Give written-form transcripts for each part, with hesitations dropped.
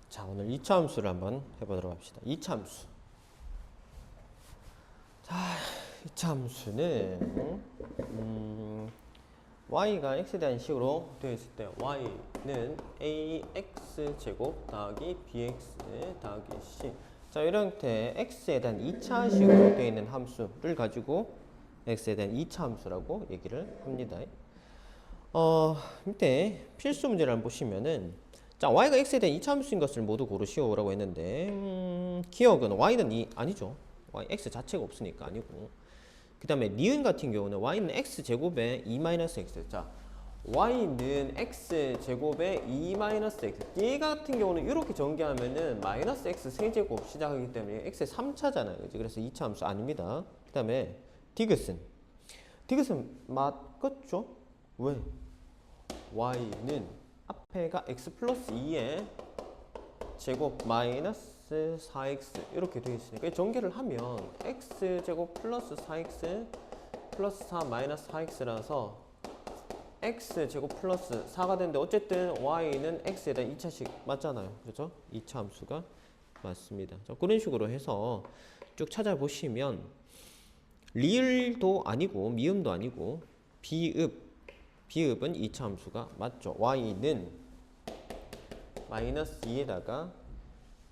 자, 오늘 2차 함수를 한번 해보도록 합시다. 2차 함수. 자, 2차 함수는 y가 x에 대한 식으로 되어 있을 때 y는 ax제곱 더하기 bx 더하기 c. 자, 이런 형태의 x에 대한 2차 식으로 되어 있는 함수를 가지고 x에 대한 2차 함수라고 얘기를 합니다. 밑에 필수 문제를 한번 보시면은, 자, y가 x에 대한 2차 함수인 것을 모두 고르시오라고 했는데, 기억은 y는 아니죠. y x 자체가 없으니까 아니고. 그 다음에 니은 같은 경우는 y는 x제곱에 2-x. 자, y는 x제곱에 2-x. 얘 같은 경우는 이렇게 전개하면은 마이너스 x 세제곱 시작하기 때문에 x의 3차잖아요. 그치? 그래서 2차 함수 아닙니다. 그 다음에 디귿은 맞겠죠? 왜? y는 앞에가 x 플러스 2의 제곱 마이너스 4x 이렇게 되어 있으니까 전개를 하면 x제곱 플러스 4x 플러스 4 마이너스 4x라서 x제곱 플러스 4가 되는데, 어쨌든 y는 x에 대한 2차식 맞잖아요. 그렇죠? 2차 함수가 맞습니다. 자, 그런 식으로 해서 쭉 찾아보시면 리을도 아니고 미음도 아니고 비읍은 2차 함수가 맞죠. y는 마이너스 2에다가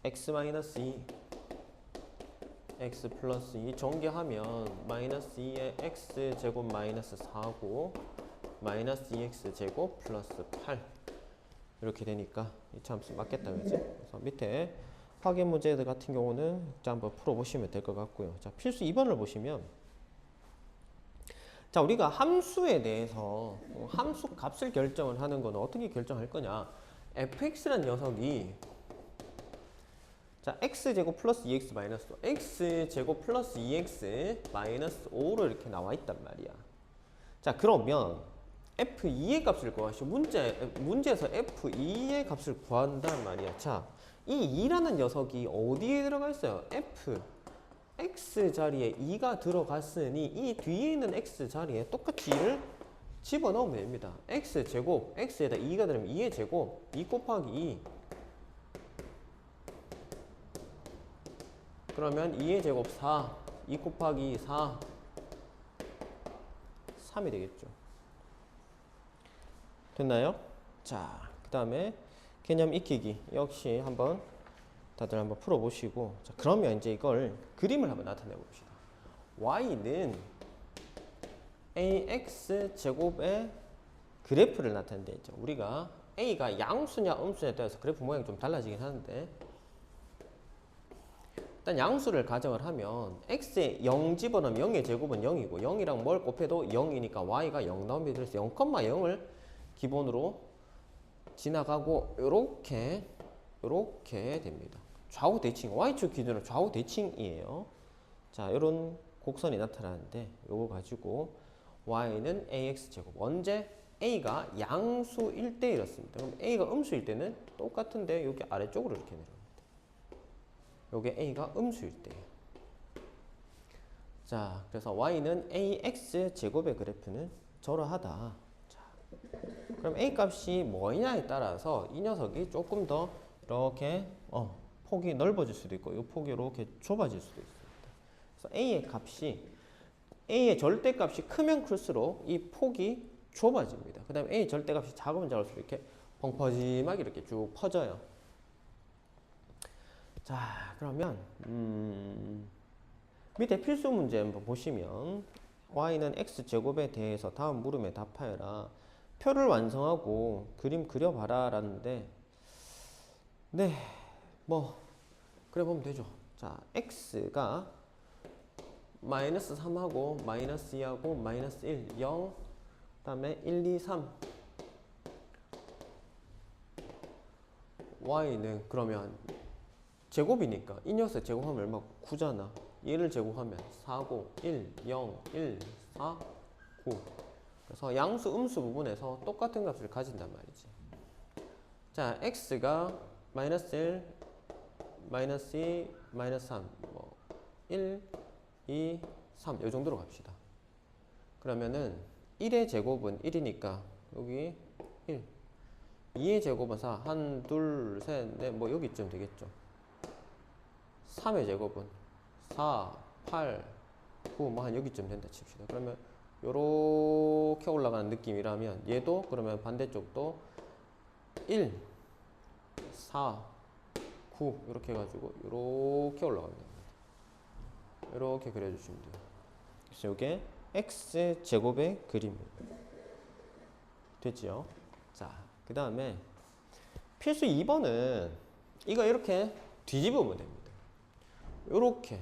x 마이너스 2 x 플러스 2 전개하면 마이너스 2에 x 제곱 마이너스 4고 마이너스 2x 제곱 플러스 8 이렇게 되니까 2차 함수 맞겠다, 그지? 그래서 밑에 확인 문제들 같은 경우는 자, 한번 풀어보시면 될 것 같고요. 자, 필수 2번을 보시면, 자, 우리가 함수에 대해서 함수 값을 결정을 하는 거는 어떻게 결정할 거냐? fx라는 녀석이, 자, x제곱 플러스 2x 마이너스 5, x제곱 플러스 2x 마이너스 5로 이렇게 나와 있단 말이야. 자, 그러면 f2의 값을 구하시오. 문제에서 f2의 값을 구한단 말이야. 자, 이 2라는 녀석이 어디에 들어가 있어요? x 자리에 2가 들어갔으니 이 뒤에 있는 x 자리에 똑같이 2를 집어넣으면 됩니다. x제곱, x에다 2가 들으면 2의 제곱, 2 곱하기 2. 그러면 2의 제곱 4, 2 곱하기 2, 4, 3이 되겠죠. 됐나요? 자, 그 다음에 개념 익히기 역시 한번 다들 한번 풀어보시고, 자, 그러면 이제 이걸 그림을 한번 나타내 봅시다. y는 ax 제곱의 그래프를 나타낸다 했죠. 우리가 a가 양수냐 음수냐에 따라서 그래프 모양이 좀 달라지긴 하는데, 일단 양수를 가정을 하면 x에 0 집어넣으면 0의 제곱은 0이고 0이랑 뭘 곱해도 0이니까 y가 0 나옵니다. 그래서 0,0을 기본으로 지나가고 요렇게 됩니다. 좌우 대칭, y축 기준으로 좌우 대칭이에요. 자, 요런 곡선이 나타나는데 요거 가지고 y는 ax제곱, 언제 a가 양수일 때 이렇습니다. 그럼 a가 음수일 때는 똑같은데 여기 아래쪽으로 이렇게 내려옵니다. 요게 a가 음수일 때예요. 자, 그래서 y는 ax제곱의 그래프는 저러하다. 자, 그럼 a 값이 뭐냐에 따라서 이 녀석이 조금 더 이렇게 폭이 넓어질 수도 있고 이 폭이 이렇게 좁아질 수도 있습니다. 그래서 a의 절대값이 크면 클수록 이 폭이 좁아집니다. 그 다음에 a의 절대값이 작으면 작을수록 이렇게 펑퍼짐하게 이렇게 쭉 퍼져요. 자, 그러면 밑에 필수 문제 한번 보시면 y는 x제곱에 대해서 다음 물음에 답하여라. 표를 완성하고 그림 그려봐라 라는데, 네, 뭐 그려보면 되죠. 자, x가 마이너스 3하고 마이너스 2하고 마이너스 1, 0, 그 다음에 1, 2, 3. y는 그러면 제곱이니까 이 녀석 제곱하면 얼마? 9잖아. 얘를 제곱하면 4고 1, 0, 1, 4, 9. 그래서 양수 음수 부분에서 똑같은 값을 가진단 말이지. 자, x가 마이너스 1, 마이너스 2, 마이너스 3, 1, 2, 3, 이 정도로 갑시다. 그러면은 1의 제곱은 1이니까 여기 1, 2의 제곱은 4, 1, 2, 3, 4, 뭐 여기쯤 되겠죠. 3의 제곱은 4, 8, 9, 뭐 한 여기쯤 된다 칩시다. 그러면 요렇게 올라가는 느낌이라면 얘도 그러면 반대쪽도 1, 4, 9 이렇게 해가지고 이렇게 올라갑니다. 이렇게 그려주시면 돼요. 그래서 이게 x 제곱의 그림입니다. 됐죠? 자, 그 다음에 필수 2번은 이거 이렇게 뒤집으면 됩니다. 요렇게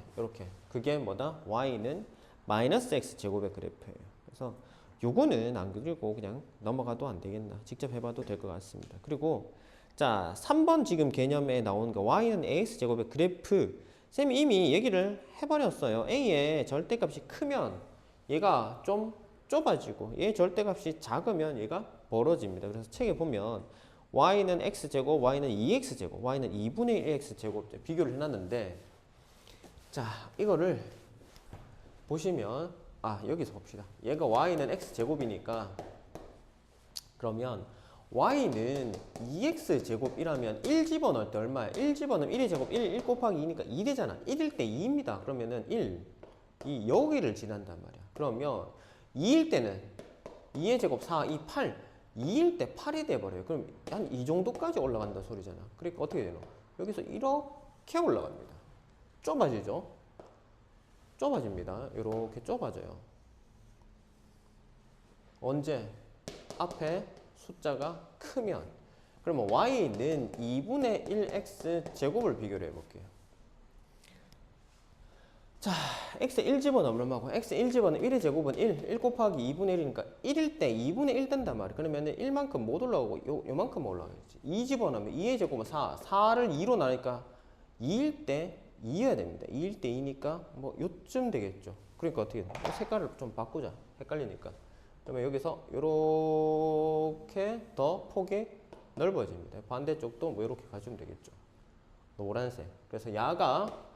그게 뭐다? y는 마이너스 x 제곱의 그래프예요. 그래서 요거는 안 그리고 그냥 넘어가도 안 되겠나, 직접 해봐도 될 것 같습니다. 그리고 자, 3번 지금 개념에 나오는 거 y는 ax 제곱의 그래프, 쌤이 이미 얘기를 해버렸어요. a의 절대값이 크면 얘가 좀 좁아지고 얘 절대값이 작으면 얘가 벌어집니다. 그래서 책에 보면 y는 x제곱, y는 2x제곱, y는 2분의 1x제곱 비교를 해놨는데, 자, 이거를 보시면 여기서 봅시다. 얘가 y는 x제곱이니까 그러면 y는 2x제곱이라면 1 집어넣을 때 얼마야? 1 집어넣으면 1의 제곱 1 곱하기 2니까 2 되잖아. 1일 때 2입니다. 그러면은 2 여기를 지난단 말이야. 그러면 2일 때는 2의 제곱 4, 2, 8 2일 때 8이 돼버려요. 그럼 한 이 정도까지 올라간다 소리잖아. 그러니까 어떻게 되노? 여기서 이렇게 올라갑니다. 좁아지죠? 좁아집니다. 이렇게 좁아져요. 언제? 앞에 숫자가 크면. 그러면 y는 2분의 1x 제곱을 비교를 해볼게요. 자, x 1 집어넣으면 하고 x 1 집어넣으면 1의 제곱은 1 곱하기 2분의 1이니까 1일 때 2분의 1 된단 말이야. 그러면 1만큼 못 올라오고 요만큼 올라가겠지. 2 집어넣으면 2의 제곱은 4, 4를 2로 나니까 2일 때 2여야 됩니다. 2일 때 2니까 뭐 요쯤 되겠죠. 그러니까 어떻게 돼? 색깔을 좀 바꾸자. 헷갈리니까. 그러면 여기서 요렇게 더 폭이 넓어집니다. 반대쪽도 뭐 이렇게 가주면 되겠죠. 노란색. 그래서 야가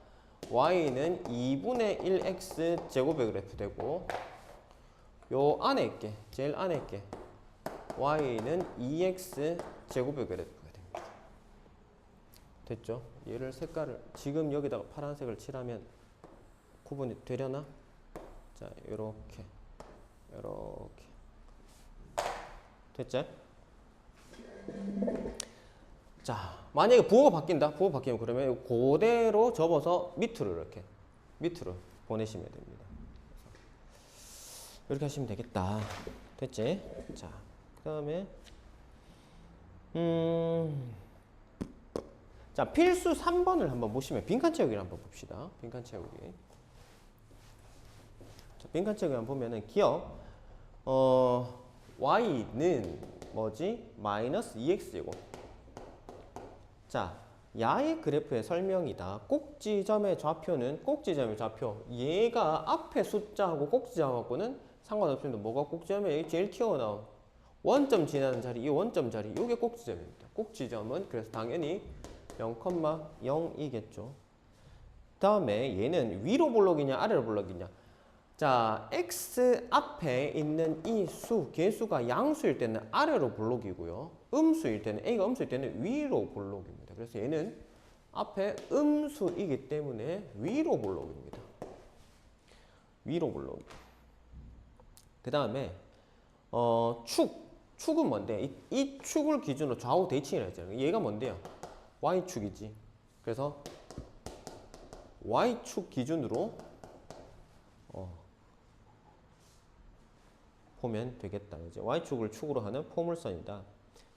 y는 2분의 1x 제곱의 그래프 되고, 요 안에 있게, 제일 안에 있게 y는 2x 제곱의 그래프가 됩니다. 됐죠? 얘를 색깔을 지금 여기다가 파란색을 칠하면 구분이 되려나? 자, 요렇게 됐죠? 자, 만약에 부호가 바뀐다. 부호 바뀌면 그러면 그대로 접어서 밑으로 보내시면 됩니다. 이렇게 하시면 되겠다. 됐지? 자, 그 다음에 자, 필수 3번을 한번 보시면 빈칸 채우기를 한번 봅시다. 빈칸 채우기. 자, 빈칸 채우기 한번 보면은 기억 y는 뭐지? 마이너스 2x제곱. 자, 야의 그래프의 설명이다. 꼭지점의 좌표는 꼭지점의 좌표. 얘가 앞에 숫자하고 꼭지점하고는 상관없습니다. 뭐가 꼭지점에 제일 튀어나온 원점 지나는 자리, 이 원점 자리, 이게 꼭지점입니다. 꼭지점은 그래서 당연히 0,0이겠죠. 다음에 얘는 위로 볼록이냐 아래로 볼록이냐. 자, x 앞에 있는 이 수, 개수가 양수일 때는 아래로 볼록이고요. 음수일 때는, a가 음수일 때는 위로 볼록입니다. 그래서 얘는 앞에 음수이기 때문에 위로 볼록입니다. 위로 볼록. 그 다음에 축은 뭔데? 이 축을 기준으로 좌우 대칭이라 했잖아요. 얘가 뭔데요? y축이지. 그래서 y축 기준으로 보면 되겠다. 이제 y축을 축으로 하는 포물선이다.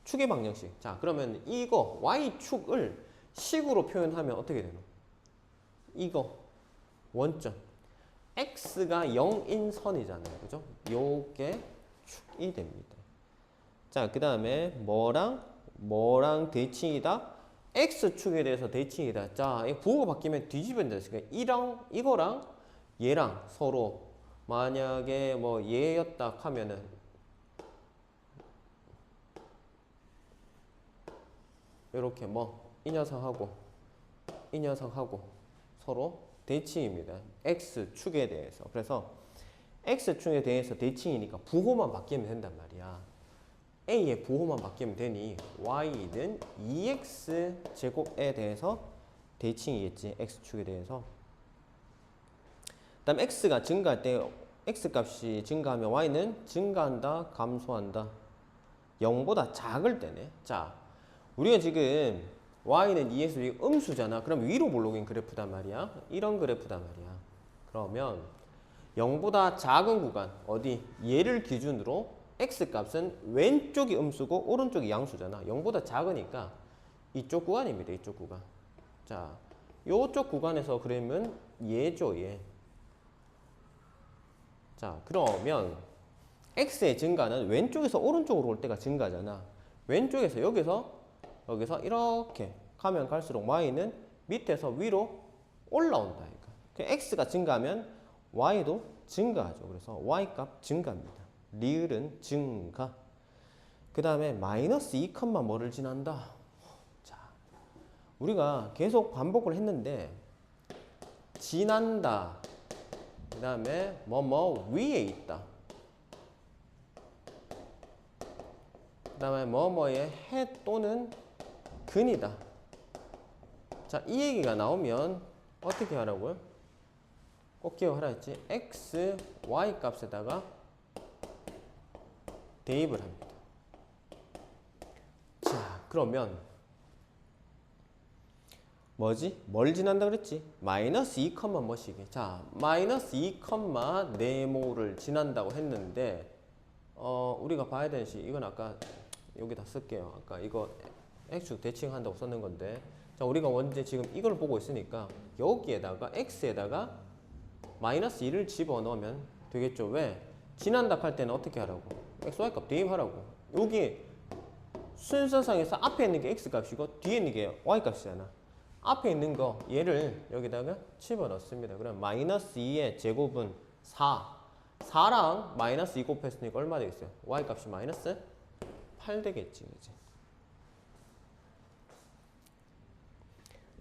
축의 방정식. 자, 그러면 이거 y축을 식으로 표현하면 어떻게 되노? 이거 원점 x가 0인 선이잖아요. 그죠? 요게 축이 됩니다. 자, 그 다음에 뭐랑 대칭이다? x축에 대해서 대칭이다. 자, 이 부호가 바뀌면 뒤집어야 된다. 그러니까 이거랑 얘랑 서로 만약에 뭐 얘였다 하면은 이렇게 뭐 이 녀석하고 서로 대칭입니다. x축에 대해서. 그래서 x축에 대해서 대칭이니까 부호만 바뀌면 된단 말이야. a의 부호만 바뀌면 되니 y는 2x 제곱에 대해서 대칭이겠지. x축에 대해서. 그다음 x가 증가할 때 x 값이 증가하면 y는 증가한다, 감소한다. 0보다 작을 때네. 자, 우리가 지금 y는 2에서 2 음수잖아. 그럼 위로 몰록인 그래프단 말이야. 이런 그래프단 말이야. 그러면 0보다 작은 구간, 어디? 얘를 기준으로 x값은 왼쪽이 음수고 오른쪽이 양수잖아. 0보다 작으니까 이쪽 구간입니다. 이쪽 구간. 자, 요쪽 구간에서 그러면 얘죠, 얘. 자, 그러면 x의 증가는 왼쪽에서 오른쪽으로 올 때가 증가잖아. 왼쪽에서 여기서 이렇게 가면 갈수록 y는 밑에서 위로 올라온다. 그러니까 x가 증가하면 y도 증가하죠. 그래서 y값 증가입니다. 리을은 증가. 그 다음에 마이너스 2, 뭐를 지난다. 자, 우리가 계속 반복을 했는데 지난다. 그 다음에 뭐 위에 있다. 그 다음에 뭐의 해 또는 근이다. 자, 이 얘기가 나오면 어떻게 하라고요? 꼭 기억하라 했지. x, y 값에다가 대입을 합니다. 자, 그러면 뭐지? 뭘 지난다 그랬지? 마이너스 2, 뭐시기? 자, 마이너스 2, 4모를 지난다고 했는데 우리가 봐야 되는 시 이건 아까 여기다 쓸게요. 아까 이거 x축 대칭한다고 썼는 건데, 자, 우리가 원래 지금 이걸 보고 있으니까 여기에다가 x에다가 마이너스 2를 집어넣으면 되겠죠. 왜? 지난다 할 때는 어떻게 하라고? x, y 값 대입하라고. 여기 순서상에서 앞에 있는 게 x 값이고 뒤에 있는 게 y 값이잖아. 앞에 있는 거 얘를 여기다가 집어넣습니다. 그럼 마이너스 2의 제곱은 4. 4랑 마이너스 2 곱했으니까 얼마 되겠어요? y 값이 마이너스 8 되겠지. 그치?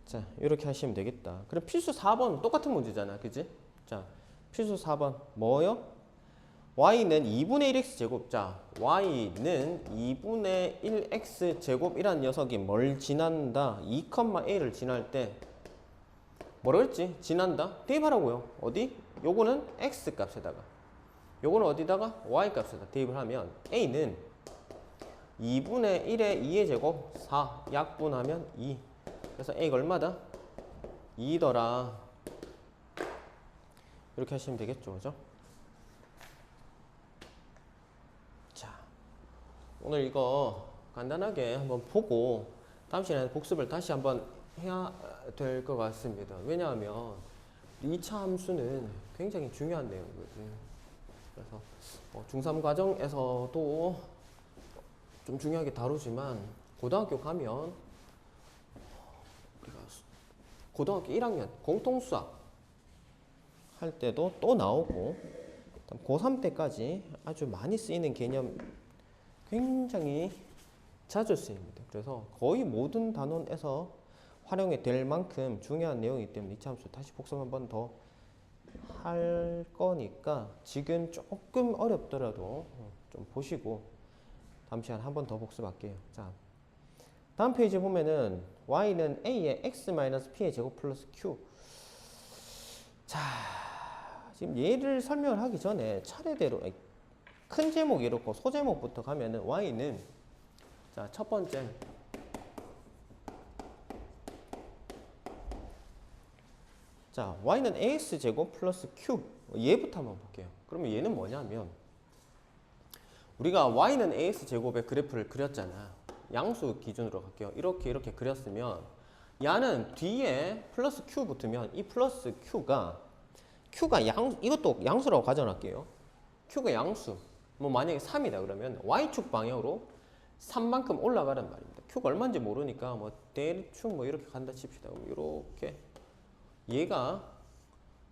자, 이렇게 하시면 되겠다. 그럼 필수 4번 똑같은 문제잖아. 그치? 자, 필수 4번 뭐요? y는 2분의 1x 제곱. 자, y는 2분의 1x 제곱이란 녀석이 뭘 지난다? 2,a를 지날 때 뭐라 그랬지? 지난다? 대입하라고요. 어디? 요거는 x 값에다가, 요거는 어디다가? y 값에다 대입을 하면 a는 2분의 1의 2의 제곱 4 약분하면 2. 그래서 a가 얼마다? 2더라. 이렇게 하시면 되겠죠. 그죠? 자, 오늘 이거 간단하게 한번 보고 다음 시간에 복습을 다시 한번 해야 될 것 같습니다. 왜냐하면 2차 함수는 굉장히 중요한 내용이거든요. 그래서 중3 과정에서도 좀 중요하게 다루지만 고등학교 가면 우리가 고등학교 1학년 공통수학 할 때도 또 나오고 고3 때까지 아주 많이 쓰이는 개념 굉장히 자주 쓰입니다. 그래서 거의 모든 단원에서 활용이 될 만큼 중요한 내용이기 때문에 2차 함수 다시 복습 한 번 더 할 거니까 지금 조금 어렵더라도 좀 보시고 다음 시간에 한 번 더 복습할게요. 자, 다음 페이지 보면은 y는 a의 x-p의 제곱 플러스 q. 자, 지금 얘를 설명을 하기 전에 차례대로 큰 제목 이렇고 소제목부터 가면은 y는, 자, 첫 번째 자, y는 ax 제곱 플러스 q. 얘부터 한번 볼게요. 그러면 얘는 뭐냐면 우리가 y는 ax 제곱의 그래프를 그렸잖아. 양수 기준으로 갈게요. 이렇게 그렸으면 야는 뒤에 플러스 q 붙으면 이 플러스 q가 이것도 양수라고 가정할게요. q가 양수. 뭐 만약에 3이다 그러면 y축 방향으로 3만큼 올라가란 말입니다. q가 얼마인지 모르니까 뭐 대충 뭐 이렇게 간다 칩시다. 그럼 이렇게 얘가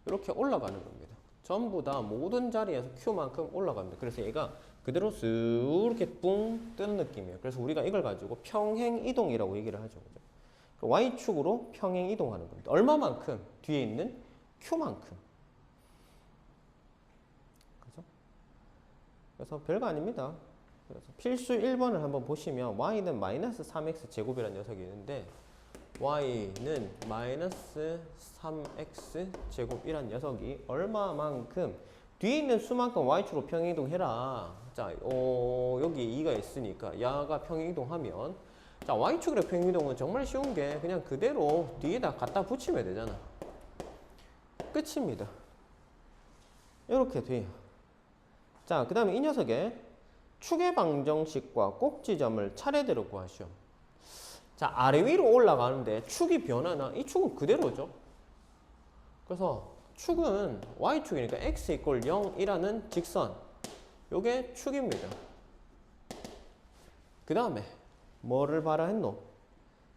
이렇게 올라가는 겁니다. 전부 다 모든 자리에서 q만큼 올라갑니다. 그래서 얘가 그대로 쓱 이렇게 뿡 뜨는 느낌이에요. 그래서 우리가 이걸 가지고 평행 이동이라고 얘기를 하죠. 그죠? y축으로 평행 이동하는 겁니다. 얼마만큼? 뒤에 있는 q만큼. 그죠? 그래서 별거 아닙니다. 그래서 필수 1번을 한번 보시면 y는 마이너스 3x 제곱이라는 녀석이 있는데 y는 마이너스 3x 제곱이란 녀석이 얼마만큼 뒤에 있는 수만큼 y축으로 평행이동해라. 자, 여기 2가 있으니까 야가 평행이동하면 자, y축으로 평행이동은 정말 쉬운 게 그냥 그대로 뒤에다 갖다 붙이면 되잖아. 끝입니다. 이렇게 돼요. 자, 그 다음에 이 녀석의 축의 방정식과 꼭지점을 차례대로 구하시오. 자, 아래 위로 올라가는데 축이 변하나? 이 축은 그대로죠. 그래서 축은 y축이니까 x 이퀄 0이라는 직선. 요게 축입니다. 그 다음에 뭐를 봐라 했노?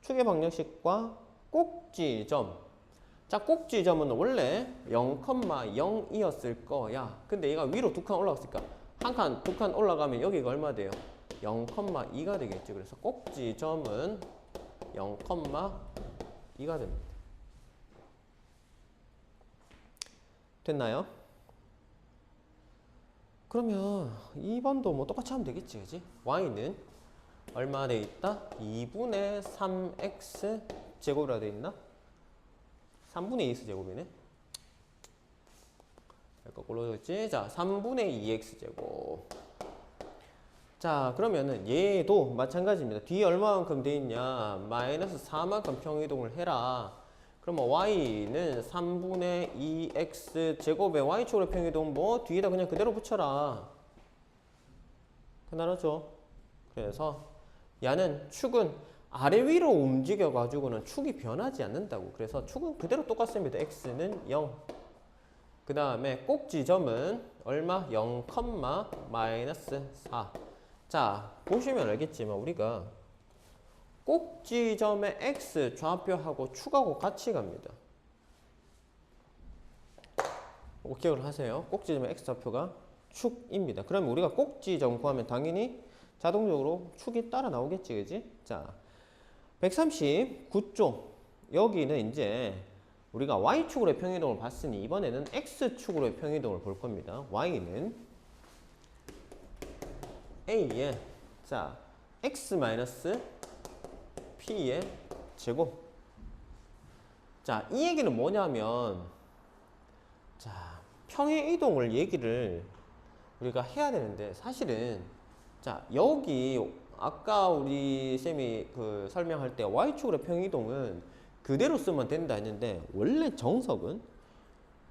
축의 방정식과 꼭지점. 자, 꼭지점은 원래 0,0이었을 거야. 근데 얘가 위로 두 칸 올라갔으니까 한 칸, 두 칸 올라가면 여기가 얼마 돼요? 0,2가 되겠죠. 그래서 꼭지점은 0,2가 됩니다. 됐나요? 그러면 2번도 뭐 똑같이 하면 되겠지, 그지? y는 얼마 돼 있다? 2분의 3x 제곱이라 돼 있나? 3분의 2x 제곱이네. 거꾸로 되겠지? 자, 3분의 2x 제곱. 자, 그러면은 얘도 마찬가지입니다. 뒤에 얼마만큼 돼 있냐? 마이너스 4만큼 평이동을 해라. 그러면 y는 3분의 2x 제곱에 y축으로 평이동 뭐 뒤에다 그냥 그대로 붙여라. 편안하죠? 그래서 얘는 축은 아래 위로 움직여 가지고는 축이 변하지 않는다고. 그래서 축은 그대로 똑같습니다. x는 0. 그 다음에 꼭지점은 얼마? 0, 마이너스 4. 자, 보시면 알겠지만 우리가 꼭지점의 x 좌표하고 축하고 같이 갑니다. 꼭 기억을 하세요. 꼭지점의 x 좌표가 축입니다. 그러면 우리가 꼭지점 구하면 당연히 자동적으로 축이 따라 나오겠지, 그지? 자, 139쪽. 여기는 이제 우리가 y축으로의 평이동을 봤으니 이번에는 x축으로의 평이동을 볼 겁니다. y는 a의 자, x 마이너스 p의 제곱. 자, 이 얘기는 뭐냐면 자, 평행이동을 얘기를 우리가 해야 되는데 사실은 자, 여기 아까 우리 쌤이 그 설명할 때 y축으로 평이동은 그대로 쓰면 된다 했는데 원래 정석은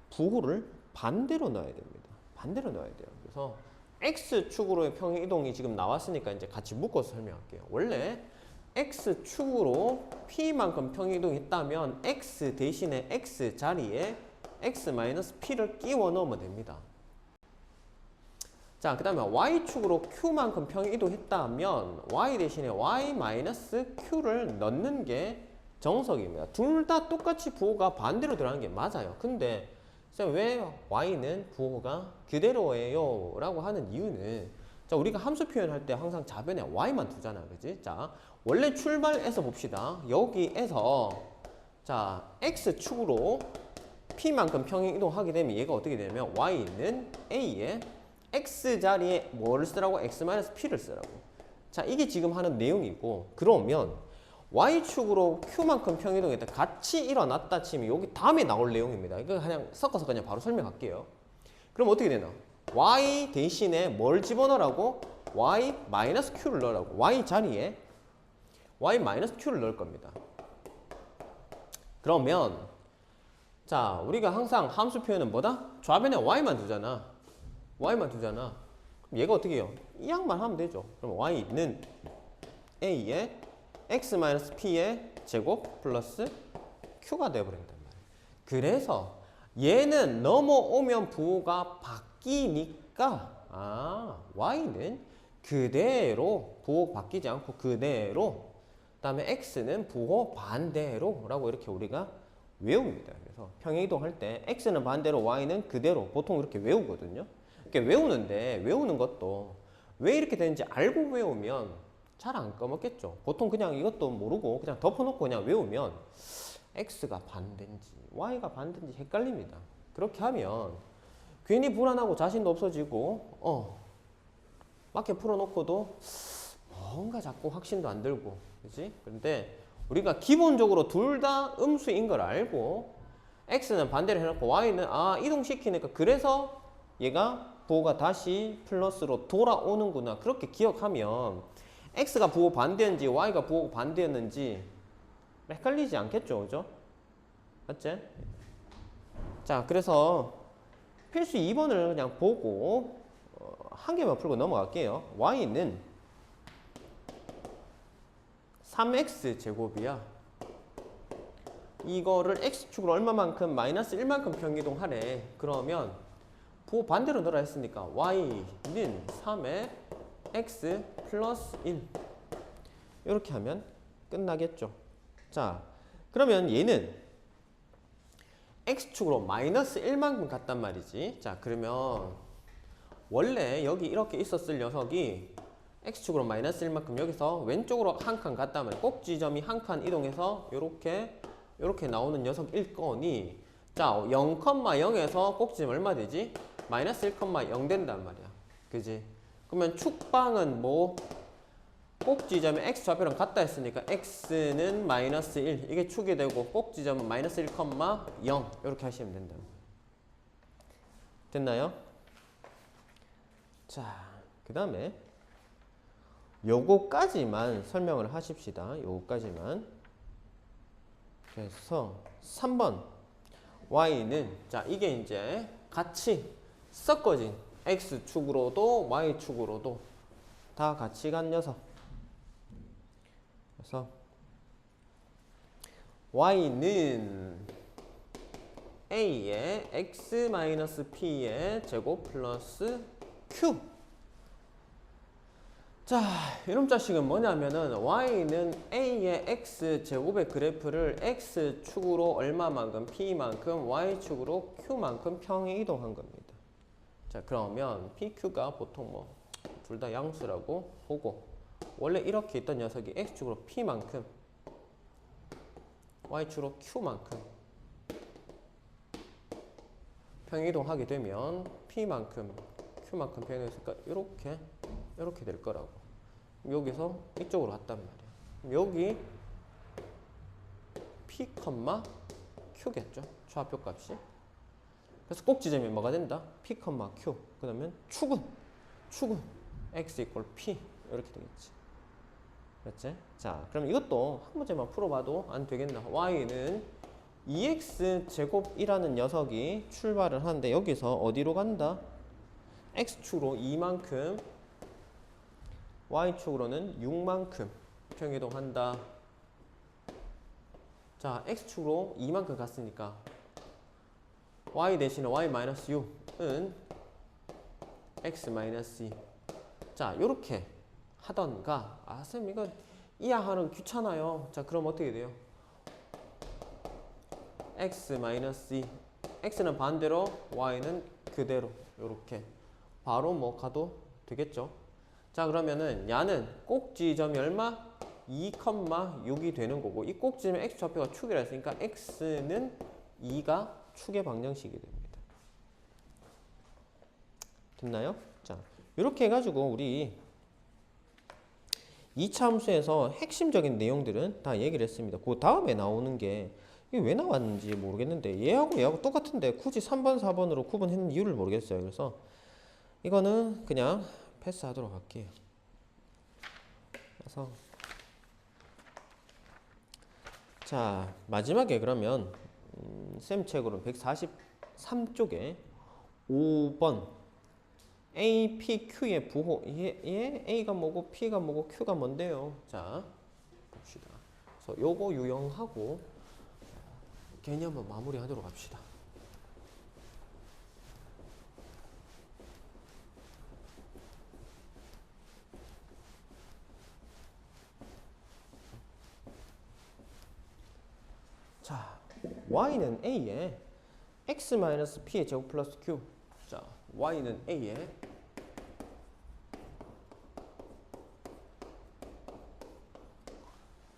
부호를 반대로 넣어야 됩니다. 반대로 넣어야 돼요. 그래서 x축으로의 평이동이 지금 나왔으니까 이제 같이 묶어서 설명할게요. 원래 x축으로 p만큼 평이동했다면 x 대신에 x 자리에 x-p를 끼워 넣으면 됩니다. 자, 그 다음에 y축으로 q만큼 평이동했다면 y 대신에 y-q를 넣는 게 정석입니다. 둘 다 똑같이 부호가 반대로 들어가는 게 맞아요. 근데 쌤 왜 y는 부호가 그대로예요? 라고 하는 이유는 자, 우리가 함수 표현할 때 항상 좌변에 y만 두잖아. 그지? 자, 원래 출발해서 봅시다. 여기에서 자, x축으로 p만큼 평행 이동하게 되면 얘가 어떻게 되냐면 y는 a에 x 자리에 뭐를 쓰라고? x-p를 쓰라고. 자, 이게 지금 하는 내용이고 그러면 y축으로 q만큼 평이동했다 같이 일어났다 치면 여기 다음에 나올 내용입니다. 이거 그냥 섞어서 그냥 바로 설명할게요. 그럼 어떻게 되나? y 대신에 뭘 집어넣으라고? y-q를 넣으라고. y 자리에 y-q를 넣을 겁니다. 그러면 자, 우리가 항상 함수 표현은 뭐다? 좌변에 y만 두잖아. y만 두잖아. 그럼 얘가 어떻게 해요? 이 양만 하면 되죠. 그럼 y는 a에 x-p의 제곱 플러스 q가 되어버린단 말이에요. 그래서 얘는 넘어오면 부호가 바뀌니까 y는 그대로 부호 바뀌지 않고 그대로 그 다음에 x는 부호 반대로 라고 이렇게 우리가 외웁니다. 그래서 평행이동할 때 x는 반대로 y는 그대로 보통 이렇게 외우거든요. 이렇게 외우는데 외우는 것도 왜 이렇게 되는지 알고 외우면 잘 안 까먹겠죠. 보통 그냥 이것도 모르고 그냥 덮어놓고 그냥 외우면 x가 반대인지 y가 반대인지 헷갈립니다. 그렇게 하면 괜히 불안하고 자신도 없어지고 맞게 풀어놓고도 뭔가 자꾸 확신도 안 들고, 그지? 그런데 우리가 기본적으로 둘 다 음수인 걸 알고 x는 반대로 해놓고 y는 이동시키니까 그래서 얘가 부호가 다시 플러스로 돌아오는구나. 그렇게 기억하면 x가 부호 반대였는지 y가 부호 반대였는지 헷갈리지 않겠죠, 그죠? 맞지? 자, 그래서 필수 2번을 그냥 보고 한 개만 풀고 넘어갈게요. y는 3x 제곱이야. 이거를 x축으로 얼마만큼 마이너스 1만큼 평이동하래. 그러면 부호 반대로 넣으라 했으니까 y는 3의 x 플러스 1 이렇게 하면 끝나겠죠. 자, 그러면 얘는 x축으로 마이너스 1만큼 갔단 말이지. 자, 그러면 원래 여기 이렇게 있었을 녀석이 x축으로 마이너스 1만큼 여기서 왼쪽으로 한 칸 갔다면 꼭지점이 한 칸 이동해서 요렇게 나오는 녀석일 거니, 자, 0,0에서 꼭지점 얼마 되지? 마이너스 1,0 된단 말이야. 그지? 그러면 축방은 뭐 꼭지점이 x좌표랑 같다 했으니까 x는 마이너스 1 이게 축이 되고 꼭지점은 마이너스 1,0 이렇게 하시면 된다. 됐나요? 자, 그 다음에 요거까지만 설명을 하십시다. 요거까지만. 그래서 3번 y는, 자, 이게 이제 같이 섞어진 x축으로도 y축으로도 다 같이 간 녀석. 그래서 y는 a의 x-p의 제곱 플러스 q. 자, 이놈 자식은 뭐냐면은 y는 a의 x 제곱의 그래프를 x축으로 얼마만큼 p만큼 y축으로 q만큼 평행 이동한 겁니다. 자, 그러면 pq가 보통 뭐 둘 다 양수라고 보고, 원래 이렇게 있던 녀석이 x축으로 p만큼 y축으로 q만큼 평행 이동하게 되면 p만큼 q만큼 평행했으니까 이렇게 될 거라고. 여기서 이쪽으로 왔단 말이야. 여기 p, q겠죠. 좌표 값이. 그래서 꼭지점이 뭐가 된다? p, q. 그러면 축은 x 이퀄 p 이렇게 되겠지. 그렇지? 자, 그럼 이것도 한 문제만 풀어봐도 안 되겠나? y는 2x 제곱이라는 녀석이 출발을 하는데 여기서 어디로 간다? x축으로 2만큼, y축으로는 6만큼 평이동한다. 자, x축으로 2만큼 갔으니까 y 대신에 y-6은 x-2. 자, 요렇게 하던가, 쌤 이거 이하하는 귀찮아요. 자, 그럼 어떻게 돼요? x-2, x는 반대로 y는 그대로 요렇게 바로 뭐 가도 되겠죠. 자, 그러면은 야는 꼭지점이 얼마? 2,6이 되는 거고, 이 꼭지점의 x좌표가 축이라 했으니까 x는 2가 축의 방정식이 됩니다. 됐나요? 자, 이렇게 해가지고 우리 2차 함수에서 핵심적인 내용들은 다 얘기를 했습니다. 그 다음에 나오는 게 이게 왜 나왔는지 모르겠는데 얘하고 똑같은데 굳이 3번, 4번으로 구분했는 이유를 모르겠어요. 그래서 이거는 그냥 패스하도록 할게요. 그래서 자, 마지막에 그러면 쌤 책으로는 143쪽에 5번 A, P, Q의 부호, 얘 A가 뭐고 P가 뭐고 Q가 뭔데요? 자, 봅시다. 그래서 요거 유형하고 개념을 마무리하도록 합시다. 자, y는 a에 x-p의 제곱 플러스 q. 자, y는 a에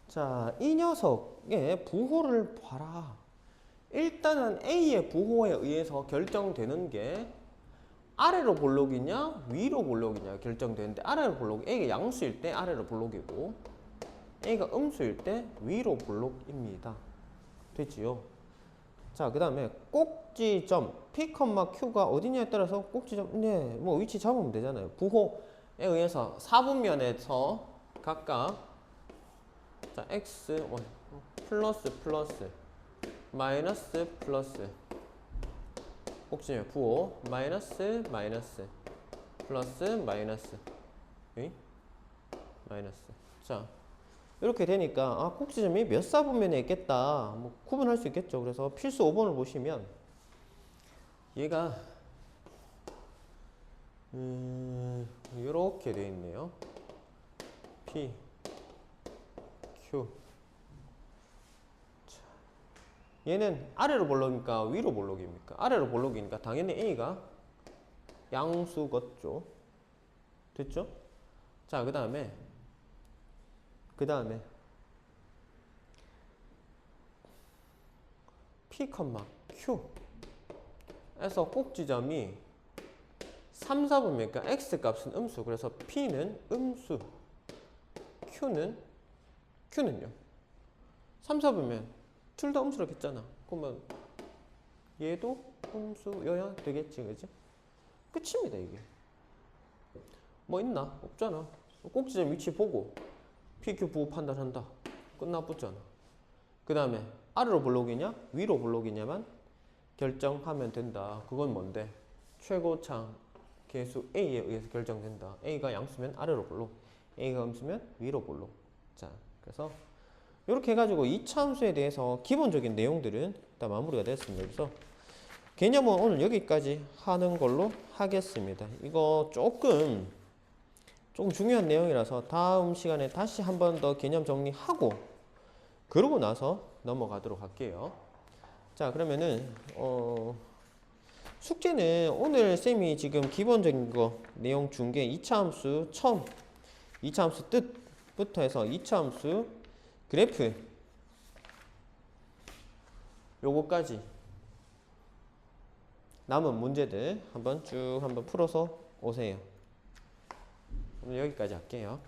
자, 이 녀석의 부호를 봐라. 일단은 a의 부호에 의해서 결정되는 게 아래로 볼록이냐 위로 볼록이냐 결정되는데 아래로 볼록 A가 양수일 때 아래로 볼록이고 A가 음수일 때 위로 볼록입니다. 됐지요? 자, 그 다음에 꼭지점 P, Q가 어디냐에 따라서 꼭지점 네, 뭐 위치 잡으면 되잖아요. 부호에 의해서 4분면에서 각각 자, X 플러스 마이너스 플러스 꼭지점 부호 마이너스 플러스 마이너스 마이너스. 자, 이렇게 되니까 아, 꼭지점이 몇 사분면에 있겠다 뭐 구분할 수 있겠죠. 그래서 필수 5번을 보시면 얘가 이렇게 되어 있네요. P, Q. 자, 얘는 아래로 볼록입니까 위로 볼록입니까? 아래로 볼록이니까 당연히 A가 양수겠죠. 됐죠? 자, 그 다음에 P, Q 에서 꼭지점이 3, 4분면이니까 X 값은 음수. 그래서 P는 음수, Q는요 3, 4분면 둘 다 음수라고 했잖아. 그러면 얘도 음수여야 되겠지, 그지? 끝입니다. 이게 뭐 있나? 없잖아. 꼭지점 위치 보고 PQ 부호 판단한다. 끝나붙잖아. 그 다음에 아래로 볼록이냐 위로 볼록이냐만 결정하면 된다. 그건 뭔데? 최고창 계수 A에 의해서 결정된다. A가 양수면 아래로 볼록, A가 음수면 위로 볼록. 자, 그래서 이렇게 해가지고 2차 함수에 대해서 기본적인 내용들은 다 마무리가 됐습니다. 그래서 개념은 오늘 여기까지 하는 걸로 하겠습니다. 이거 조금 중요한 내용이라서 다음 시간에 다시 한 번 더 개념 정리하고 그러고 나서 넘어가도록 할게요. 자, 그러면은 숙제는 오늘 쌤이 지금 기본적인 거 내용 준 게 2차 함수 처음 2차 함수 뜻부터 해서 2차 함수 그래프 요거까지 남은 문제들 한번 쭉 풀어서 오세요. 오늘 여기까지 할게요.